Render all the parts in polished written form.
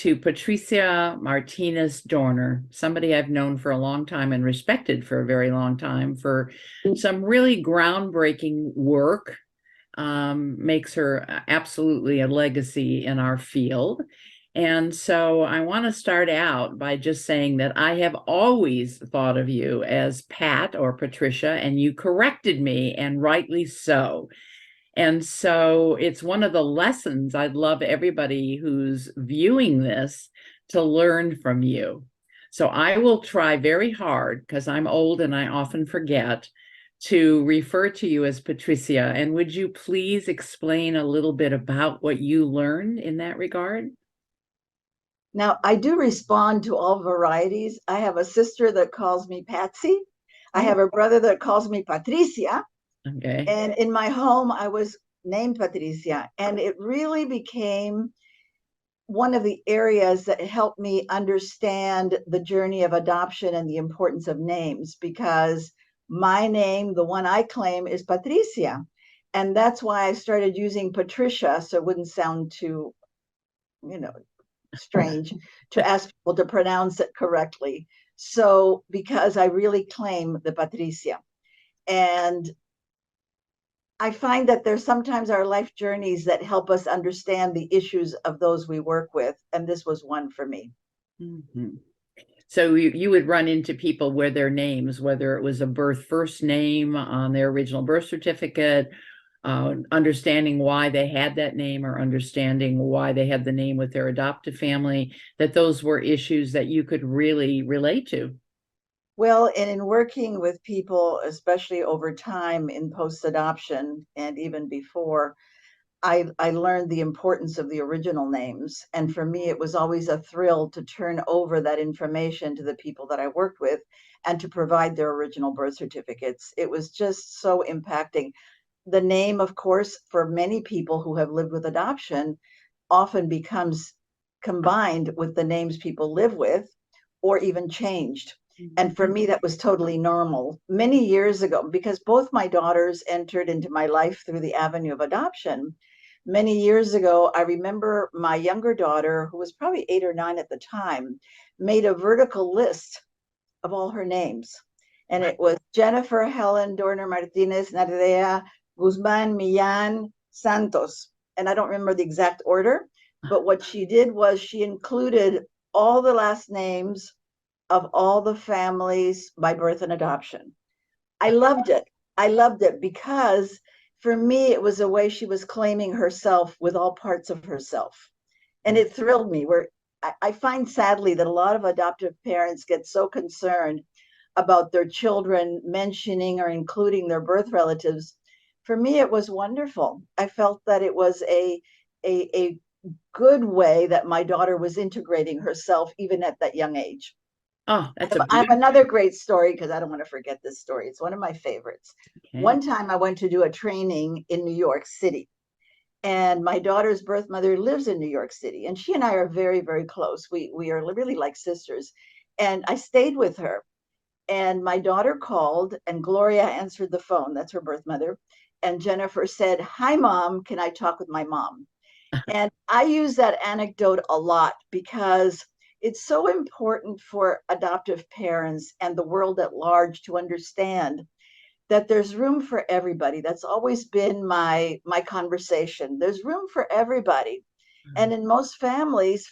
to Patricia Martinez Dorner, somebody I've known for a long time and respected for a very long time for some really groundbreaking work. Makes her absolutely a legacy in our field. And so I want to start out by just saying that I have always thought of you as Pat or Patricia, and you corrected me, and rightly so. And so it's one of the lessons I'd love everybody who's viewing this to learn from you. So I will try very hard, because I'm old and I often forget, to refer to you as Patricia. And would you please explain a little bit about what you learned in that regard? Now, I do respond to all varieties. I have a sister that calls me Patsy. I have a brother that calls me Patricia. Okay. And in my home, I was named Patricia. And it really became one of the areas that helped me understand the journey of adoption and the importance of names, because my name, the one I claim, is Patricia. And that's why I started using Patricia, so it wouldn't sound too, strange to ask people to pronounce it correctly. So, because I really claim the Patricia. And I find that there's sometimes our life journeys that help us understand the issues of those we work with. And this was one for me. Mm-hmm. So you would run into people where their names, whether it was a first name on their original birth certificate, understanding why they had that name, or understanding why they had the name with their adoptive family, that those were issues that you could really relate to. Well, and in working with people, especially over time in post-adoption and even before, I learned the importance of the original names. And for me, it was always a thrill to turn over that information to the people that I worked with and to provide their original birth certificates. It was just so impacting. The name, of course, for many people who have lived with adoption, often becomes combined with the names people live with or even changed. And for me, that was totally normal. Many years ago, because both my daughters entered into my life through the avenue of adoption, many years ago, I remember my younger daughter, who was probably 8 or 9 at the time, made a vertical list of all her names. And it was Jennifer, Helen, Dorner, Martinez, Nardea, Guzman, Millan, Santos. And I don't remember the exact order, but what she did was she included all the last names of all the families by birth and adoption. I loved it. I loved it because for me, it was a way she was claiming herself with all parts of herself. And it thrilled me. Where I find sadly that a lot of adoptive parents get so concerned about their children mentioning or including their birth relatives. For me, it was wonderful. I felt that it was a good way that my daughter was integrating herself even at that young age. Oh, that's I have another great story because I don't want to forget this story. It's one of my favorites. okay. One time I went to do a training in New York City, and my daughter's birth mother lives in New York City, and she and I are very, very close. We are really like sisters. And I stayed with her, and my daughter called, and Gloria answered the phone. That's her birth mother. And Jennifer said, "Hi, Mom. Can I talk with my mom?" And I use that anecdote a lot because it's so important for adoptive parents and the world at large to understand that there's room for everybody. That's always been my conversation. There's room for everybody. And in most families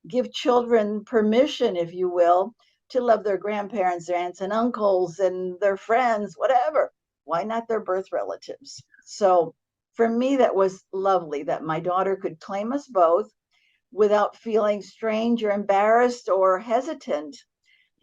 give children permission, if you will, to love their grandparents, their aunts and uncles, and their friends, whatever. Why not their birth relatives? So for me, that was lovely that my daughter could claim us both without feeling strange or embarrassed or hesitant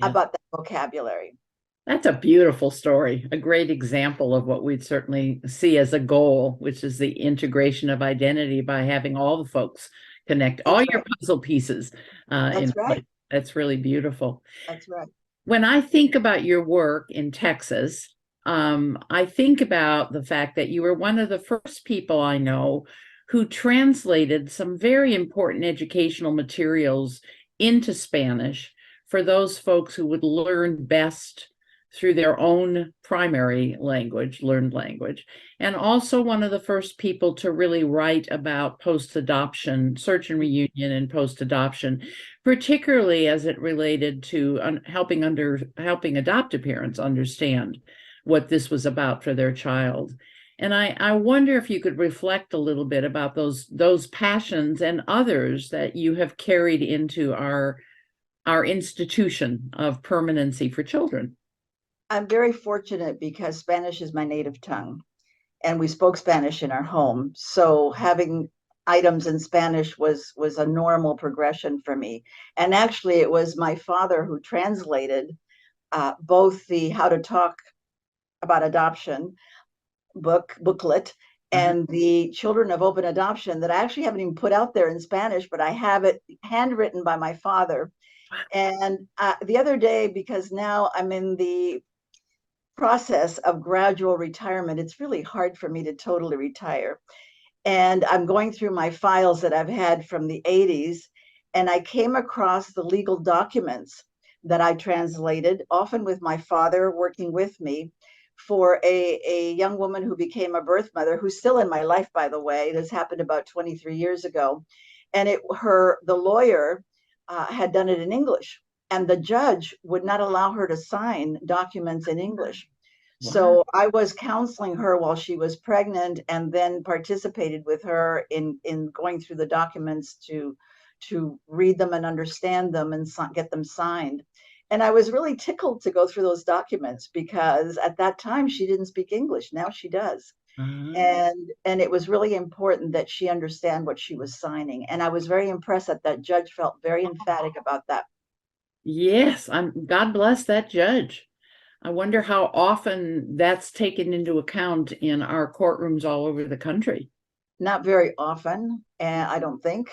about that vocabulary. That's a beautiful story, a great example of what we'd certainly see as a goal, which is the integration of identity by having all the folks connect all your puzzle pieces. That's right. That's really beautiful. That's right. When I think about your work in Texas, I think about the fact that you were one of the first people I know who translated some very important educational materials into Spanish for those folks who would learn best through their own primary language, learned language, and also one of the first people to really write about post-adoption, search and reunion and post-adoption, particularly as it related to helping adoptive parents understand what this was about for their child. And I wonder if you could reflect a little bit about those passions and others that you have carried into our institution of permanency for children. I'm very fortunate because Spanish is my native tongue, and we spoke Spanish in our home. So having items in Spanish was a normal progression for me. And actually, it was my father who translated both the How to Talk About Adoption booklet and the Children of Open Adoption that I actually haven't even put out there in Spanish, but I have it handwritten by my father. And the other day, because now I'm in the process of gradual retirement, it's really hard for me to totally retire. And I'm going through my files that I've had from the 80s, and I came across the legal documents that I translated, often with my father working with me, for a young woman who became a birth mother, who's still in my life, by the way. This happened about 23 years ago. And the lawyer had done it in English, and the judge would not allow her to sign documents in English. Wow. So I was counseling her while she was pregnant, and then participated with her in going through the documents to read them and understand them and get them signed. And I was really tickled to go through those documents because at that time she didn't speak English. Now she does. And it was really important that she understand what she was signing. And I was very impressed that judge felt very emphatic about that. Yes, God bless that judge. I wonder how often that's taken into account in our courtrooms all over the country. Not very often, and I don't think.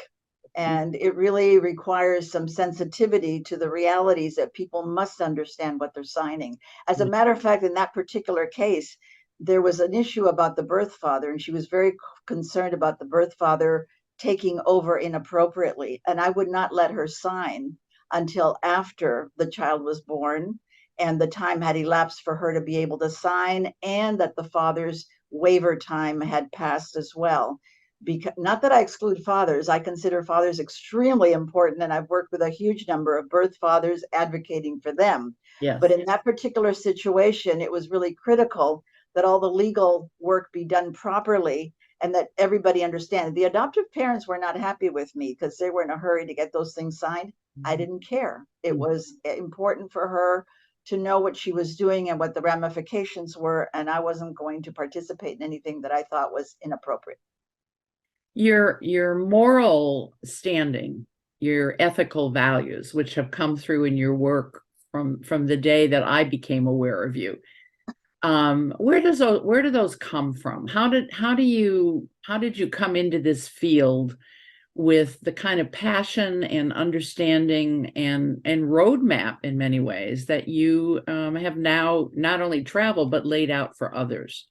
And it really requires some sensitivity to the realities that people must understand what they're signing. As a matter of fact, in that particular case, there was an issue about the birth father, and she was very concerned about the birth father taking over inappropriately. And I would not let her sign until after the child was born and the time had elapsed for her to be able to sign, and that the father's waiver time had passed as well. Because, not that I exclude fathers, I consider fathers extremely important, and I've worked with a huge number of birth fathers advocating for them. Yes. But in that particular situation, it was really critical that all the legal work be done properly and that everybody understand. The adoptive parents were not happy with me because they were in a hurry to get those things signed. I didn't care. It was important for her to know what she was doing and what the ramifications were, and I wasn't going to participate in anything that I thought was inappropriate. Your moral standing, your ethical values, which have come through in your work from the day that I became aware of you. Where do those come from? How did you come into this field with the kind of passion and understanding and roadmap in many ways that you have now not only traveled but laid out for others?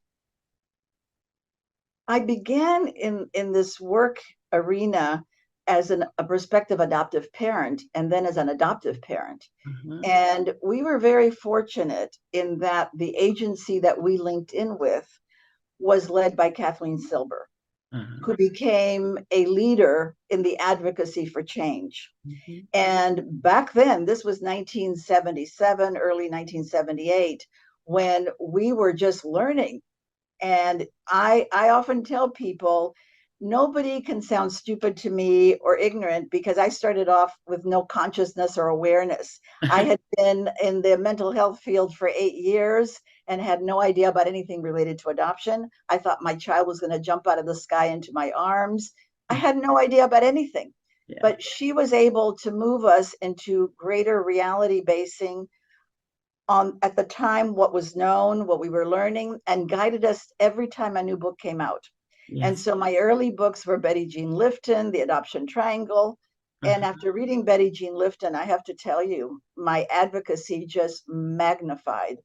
I began in this work arena as a prospective adoptive parent, and then as an adoptive parent. And we were very fortunate in that the agency that we linked in with was led by Kathleen Silber, who became a leader in the advocacy for change. And back then, this was 1977, early 1978, when we were just learning. And I often tell people, nobody can sound stupid to me or ignorant because I started off with no consciousness or awareness. I had been in the mental health field for 8 years and had no idea about anything related to adoption. I thought my child was going to jump out of the sky into my arms. I had no idea about anything. Yeah. But she was able to move us into greater reality basing on, at the time, what was known, what we were learning, and guided us every time a new book came out. Yes. And so my early books were Betty Jean Lifton, The Adoption Triangle. And after reading Betty Jean Lifton, I have to tell you, my advocacy just magnified.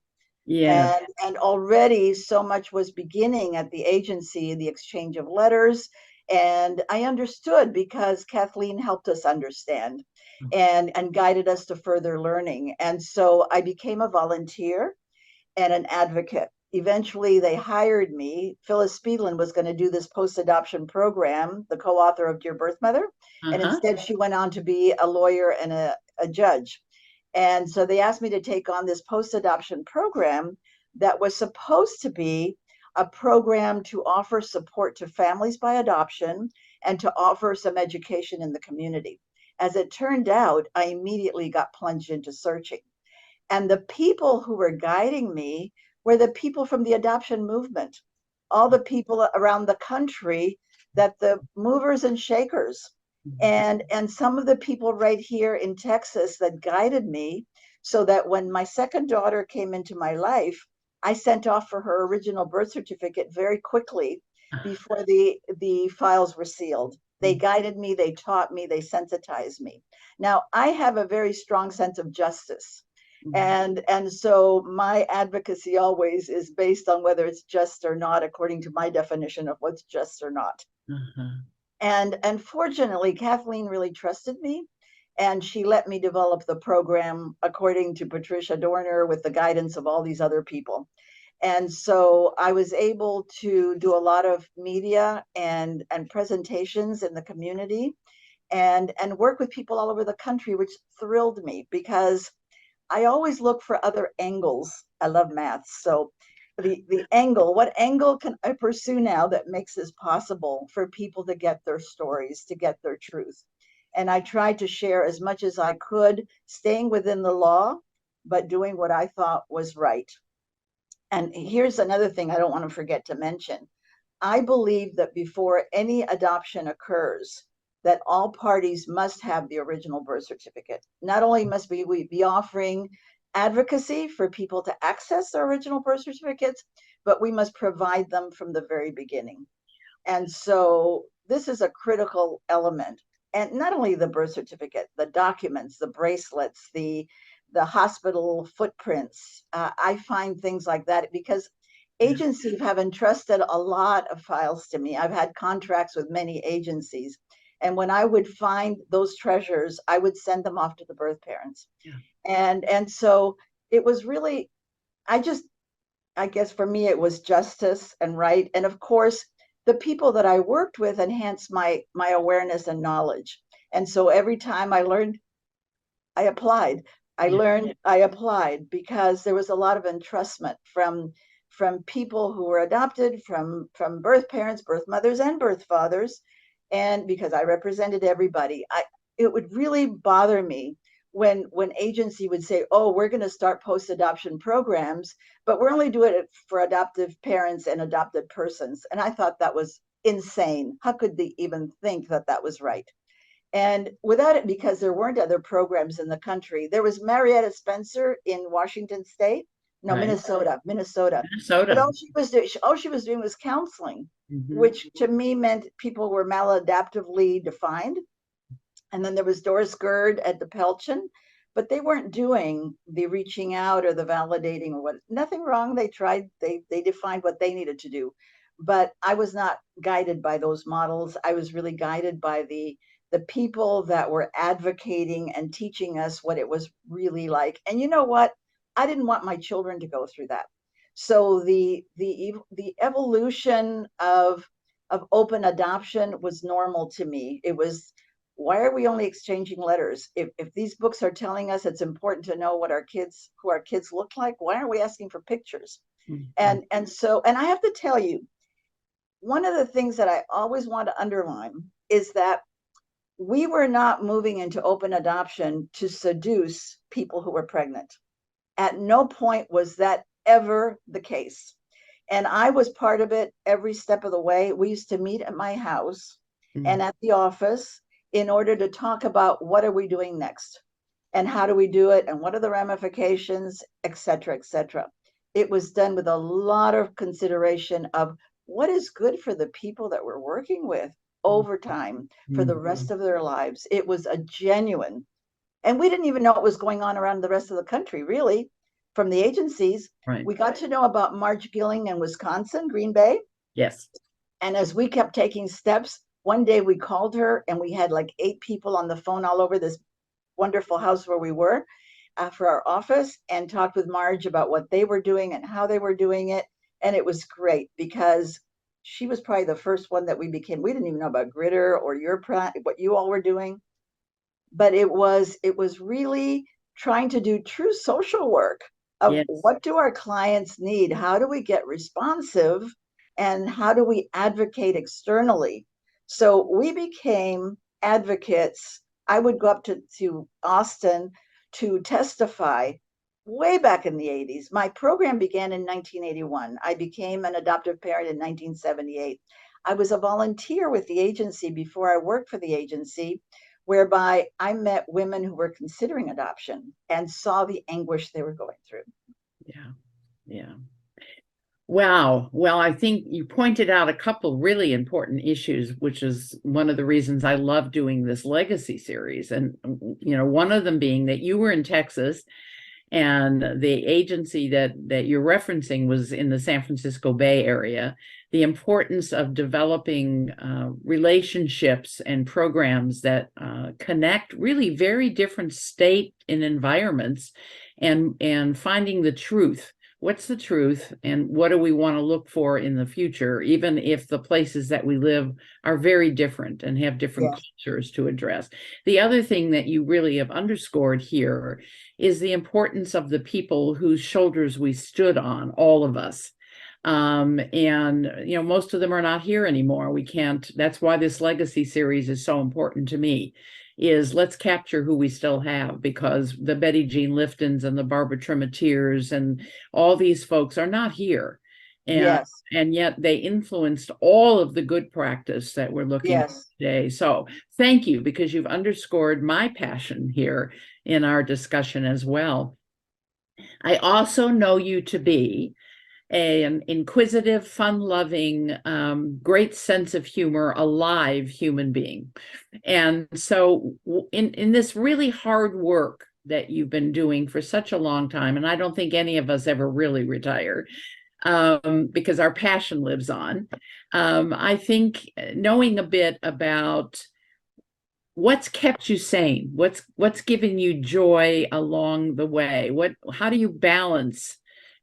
Yeah. And already so much was beginning at the agency, the exchange of letters. And I understood because Kathleen helped us understand and guided us to further learning. And so I became a volunteer. and an advocate. Eventually, they hired me. Phyllis Speedland was going to do this post-adoption program, the co-author of Dear Birth Mother, and instead she went on to be a lawyer and a judge. And so they asked me to take on this post-adoption program that was supposed to be a program to offer support to families by adoption and to offer some education in the community. As it turned out, I immediately got plunged into searching. And the people who were guiding me were the people from the adoption movement, all the people around the country, that the movers and shakers, and some of the people right here in Texas that guided me, so that when my second daughter came into my life, I sent off for her original birth certificate very quickly before the files were sealed. They guided me, they taught me, they sensitized me. Now, I have a very strong sense of justice. And so my advocacy always is based on whether it's just or not, according to my definition of what's just or not. And fortunately, Kathleen really trusted me, and she let me develop the program according to Patricia Dorner with the guidance of all these other people. And so I was able to do a lot of media and presentations in the community, and work with people all over the country, which thrilled me because I always look for other angles. I love math. So the angle, what angle can I pursue now that makes this possible for people to get their stories, to get their truth? And I tried to share as much as I could, staying within the law, but doing what I thought was right. And here's another thing I don't want to forget to mention. I believe that before any adoption occurs, that all parties must have the original birth certificate. Not only must we be offering advocacy for people to access their original birth certificates, but we must provide them from the very beginning. And so this is a critical element. And not only the birth certificate, the documents, the bracelets, the hospital footprints. I find things like that because agencies have entrusted a lot of files to me. I've had contracts with many agencies. And when I would find those treasures, I would send them off to the birth parents. And so it was really, I guess for me, it was justice and right. And of course, the people that I worked with enhanced my awareness and knowledge. And so every time I learned, I applied. I learned, I applied, because there was a lot of entrustment from people who were adopted, from birth parents, birth mothers, and birth fathers. And because I represented everybody, it would really bother me when agency would say, oh, we're going to start post-adoption programs, but we're only doing it for adoptive parents and adopted persons. And I thought that was insane. How could they even think that that was right? And without it, because there weren't other programs in the country, there was Marietta Spencer in Washington State. No, right. Minnesota. But all she was doing was counseling, which to me meant people were maladaptively defined. And then there was Doris Gerd at the Pelchin, but they weren't doing the reaching out or the validating or what. Nothing wrong. They tried. They defined what they needed to do, but I was not guided by those models. I was really guided by the people that were advocating and teaching us what it was really like. And you know what? I didn't want my children to go through that. So the evolution of open adoption was normal to me. It was, why are we only exchanging letters? If these books are telling us it's important to know what who our kids look like, why aren't we asking for pictures? And I have to tell you, one of the things that I always want to underline is that we were not moving into open adoption to seduce people who were pregnant. At no point was that ever the case. And I was part of it every step of the way. We used to meet at my house and at the office in order to talk about what are we doing next and how do we do it and what are the ramifications, et cetera, et cetera. It was done with a lot of consideration of what is good for the people that we're working with over time for the rest of their lives. It was a genuine, and we didn't even know what was going on around the rest of the country, really, from the agencies. Right. We got to know about March Gilling in Wisconsin, Green Bay. Yes. And as we kept taking steps, one day we called her and we had like 8 people on the phone all over this wonderful house where we were. for our office and talked with Marge about what they were doing and how they were doing it. And it was great because she was probably the first one that we didn't even know about Gritter or what you all were doing, but it was really trying to do true social work of Yes. what do our clients need, how do we get responsive, and how do we advocate externally. So we became advocates. I would go up to Austin to testify way back in the 80s. My program began in 1981. I became an adoptive parent in 1978. I was a volunteer with the agency before I worked for the agency, whereby I met women who were considering adoption and saw the anguish they were going through. Yeah. Yeah. Wow. Well, I think you pointed out a couple really important issues, which is one of the reasons I love doing this legacy series. And, one of them being that you were in Texas and the agency that you're referencing was in the San Francisco Bay Area. The importance of developing relationships and programs that connect really very different state and environments, and finding the truth. What's the truth, and what do we want to look for in the future, even if the places that we live are very different and have different Yes. cultures to address. The other thing that you really have underscored here is the importance of the people whose shoulders we stood on, all of us. And most of them are not here anymore. We can't, that's why this legacy series is so important to me, is let's capture who we still have, because the Betty Jean Liftons and the Barbara Trimatiers and all these folks are not here. Yes. And yet they influenced all of the good practice that we're looking at Yes. today. So thank you, because you've underscored my passion here in our discussion as well. I also know you to be an inquisitive, fun-loving, great sense of humor, alive human being. And so in this really hard work that you've been doing for such a long time, and I don't think any of us ever really retire, because our passion lives on. I think knowing a bit about what's kept you sane, what's given you joy along the way, how do you balance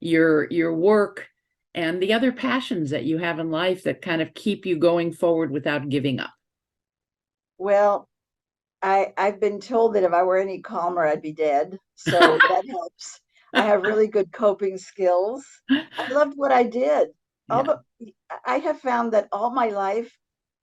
your work and the other passions that you have in life that kind of keep you going forward without giving up? Well, I've been told that if I were any calmer, I'd be dead. So that helps. I have really good coping skills. I loved what I did. Yeah. I have found that all my life,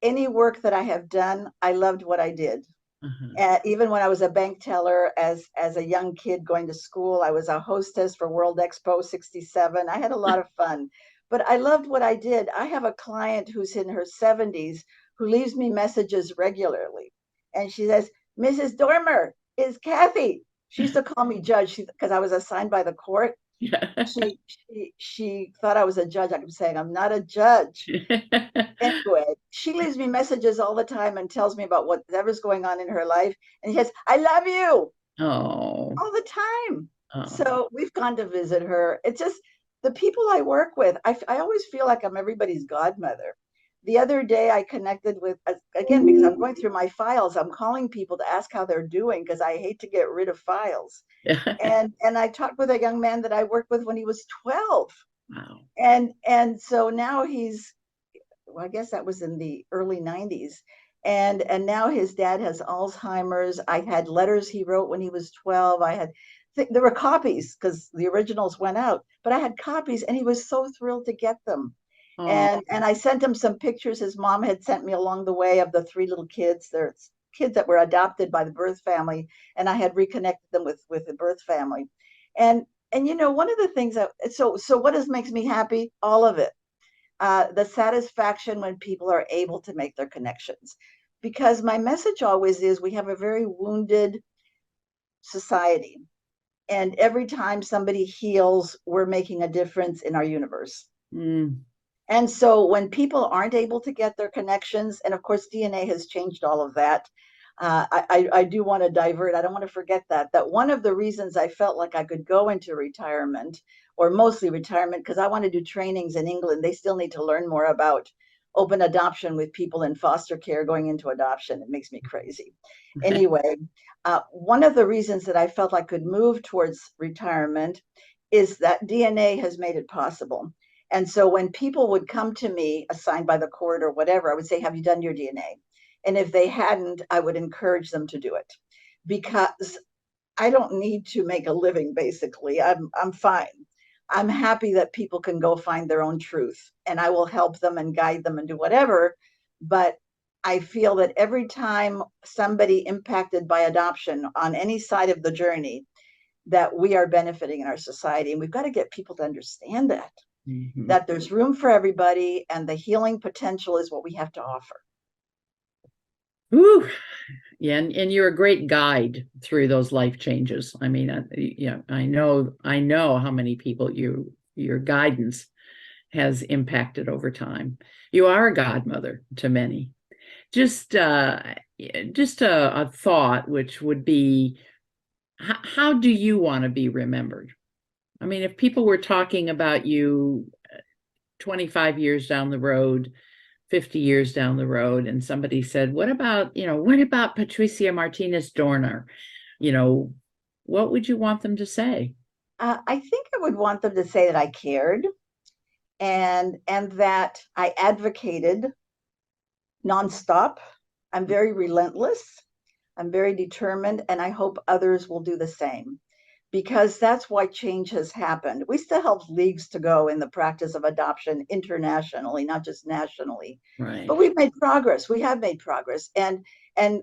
any work that I have done, I loved what I did. Uh-huh. Even when I was a bank teller as a young kid going to school, I was a hostess for World Expo 67. I had a lot of fun, but I loved what I did. I have a client who's in her 70s who leaves me messages regularly. And she says, Mrs. Dormer, is Kathy. She used to call me judge because I was assigned by the court. Yeah. She thought I was a judge. I kept saying, I'm not a judge. Anyway, she leaves me messages all the time and tells me about whatever's going on in her life. And she says, I love you Oh, all the time. oh, So we've gone to visit her. It's just the people I work with. I always feel like I'm everybody's godmother. The other day I connected with, again, because I'm going through my files, I'm calling people to ask how they're doing because I hate to get rid of files. And I talked with a young man that I worked with when he was 12. wow. And so now well, I guess that was in the early 90s. And now his dad has Alzheimer's. I had letters he wrote when he was 12. There were copies because the originals went out, but I had copies and he was so thrilled to get them. Oh, And I sent him some pictures his mom had sent me along the way of the three little kids. They're kids that were adopted by the birth family, and I had reconnected them with the birth family. And one of the things so what makes me happy? All of it. The satisfaction when people are able to make their connections. Because my message always is we have a very wounded society. And every time somebody heals, we're making a difference in our universe. mm, And so when people aren't able to get their connections, and of course, DNA has changed all of that. I do want to divert. I don't want to forget that one of the reasons I felt like I could go into retirement, or mostly retirement, because I want to do trainings in England. They still need to learn more about open adoption with people in foster care going into adoption. It makes me crazy. Anyway, one of the reasons that I felt I could move towards retirement is that DNA has made it possible. And so when people would come to me, assigned by the court or whatever, I would say, have you done your DNA? And if they hadn't, I would encourage them to do it, because I don't need to make a living, basically. I'm fine. I'm happy that people can go find their own truth, and I will help them and guide them and do whatever. But I feel that every time somebody impacted by adoption on any side of the journey, that we are benefiting in our society. And we've got to get people to understand that, that there's room for everybody, and the healing potential is what we have to offer. Ooh, yeah, and you're a great guide through those life changes. I mean, yeah, I know how many people your guidance has impacted over time. You are a godmother to many. Just a thought, which would be, how do you want to be remembered? I mean, if people were talking about you 25 years down the road, 50 years down the road, and somebody said, what about Patricia Martinez Dorner? What would you want them to say? I think I would want them to say that I cared, and that I advocated nonstop. I'm very relentless. I'm very determined, and I hope others will do the same, because that's why change has happened. We still have leagues to go in the practice of adoption internationally, not just nationally. Right. But we've made progress. We have made progress. And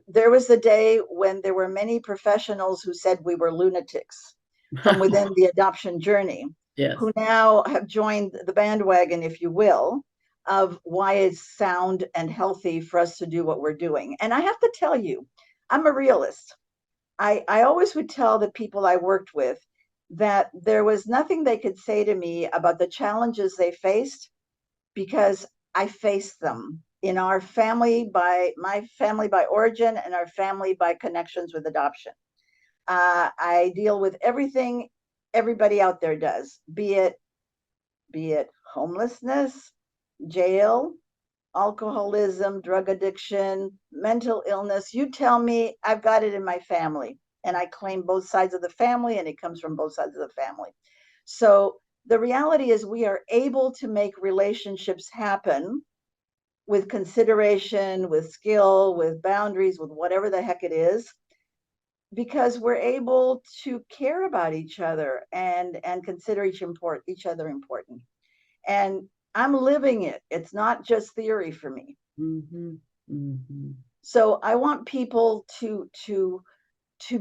there was a day when there were many professionals who said we were lunatics from within the adoption journey, yes, who now have joined the bandwagon, if you will, of why it's sound and healthy for us to do what we're doing. And I have to tell you, I'm a realist. I always would tell the people I worked with that there was nothing they could say to me about the challenges they faced, because I faced them in our family, by my family by origin and our family by connections with adoption. I deal with everything everybody out there does, be it homelessness, jail, alcoholism, drug addiction, mental illness. You tell me, I've got it in my family, and I claim both sides of the family, and it comes from both sides of the family. So the reality is we are able to make relationships happen with consideration, with skill, with boundaries, with whatever the heck it is, because we're able to care about each other and consider each other important. And I'm living it. It's not just theory for me. So I want people to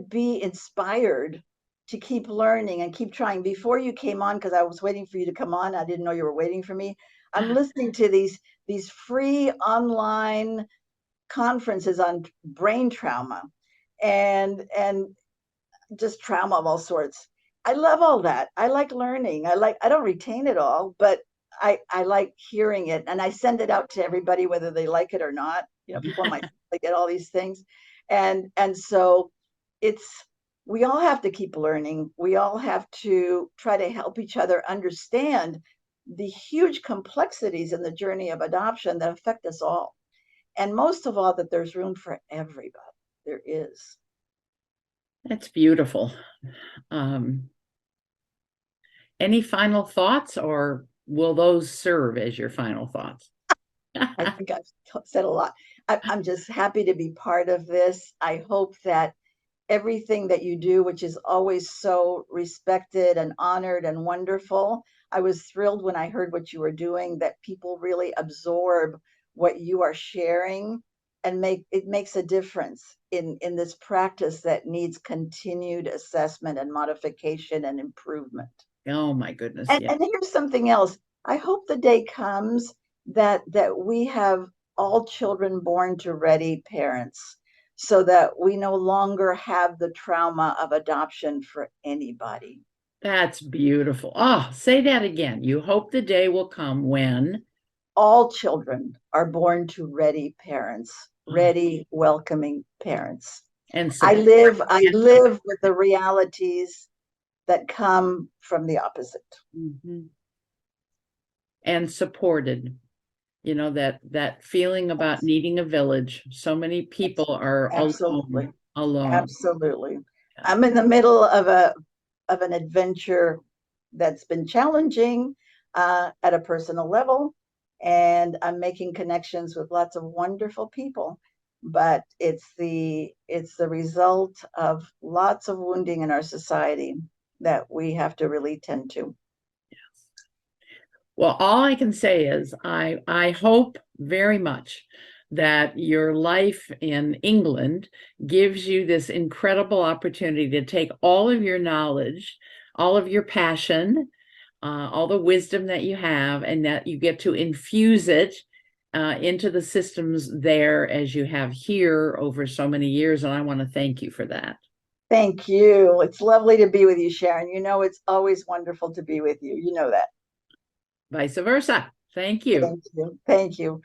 be inspired to keep learning and keep trying. Before you came on, because I was waiting for you to come on, I didn't know you were waiting for me. I'm listening to these free online conferences on brain trauma and just trauma of all sorts. I love all that. I like learning. I don't retain it all, but I like hearing it, and I send it out to everybody, whether they like it or not. People might get all these things. And so we all have to keep learning. We all have to try to help each other understand the huge complexities in the journey of adoption that affect us all. And most of all, that there's room for everybody. There is. That's beautiful. Any final thoughts, or will those serve as your final thoughts? I think I've said a lot. I'm just happy to be part of this. I hope that everything that you do, which is always so respected and honored and wonderful, I was thrilled when I heard what you were doing, that people really absorb what you are sharing, and it makes a difference in this practice that needs continued assessment and modification and improvement. Oh my goodness. And here's something else. I hope the day comes that we have all children born to ready parents, so that we no longer have the trauma of adoption for anybody. That's beautiful. Oh, say that again. You hope the day will come when all children are born to ready parents, ready, welcoming parents. And so I live with the realities that come from the opposite. And supported. You know, that feeling about needing a village. So many people are Absolutely. alone. Absolutely. Yeah. I'm in the middle of an adventure that's been challenging at a personal level, and I'm making connections with lots of wonderful people. But it's the result of lots of wounding in our society that we have to really tend to. Well, all I can say is I hope very much that your life in England gives you this incredible opportunity to take all of your knowledge, all of your passion, all the wisdom that you have, and that you get to infuse it into the systems there as you have here over so many years. And I want to thank you for that. Thank you. It's lovely to be with you, Sharon. You know, it's always wonderful to be with you. You know that. Vice versa. Thank you. Thank you. Thank you.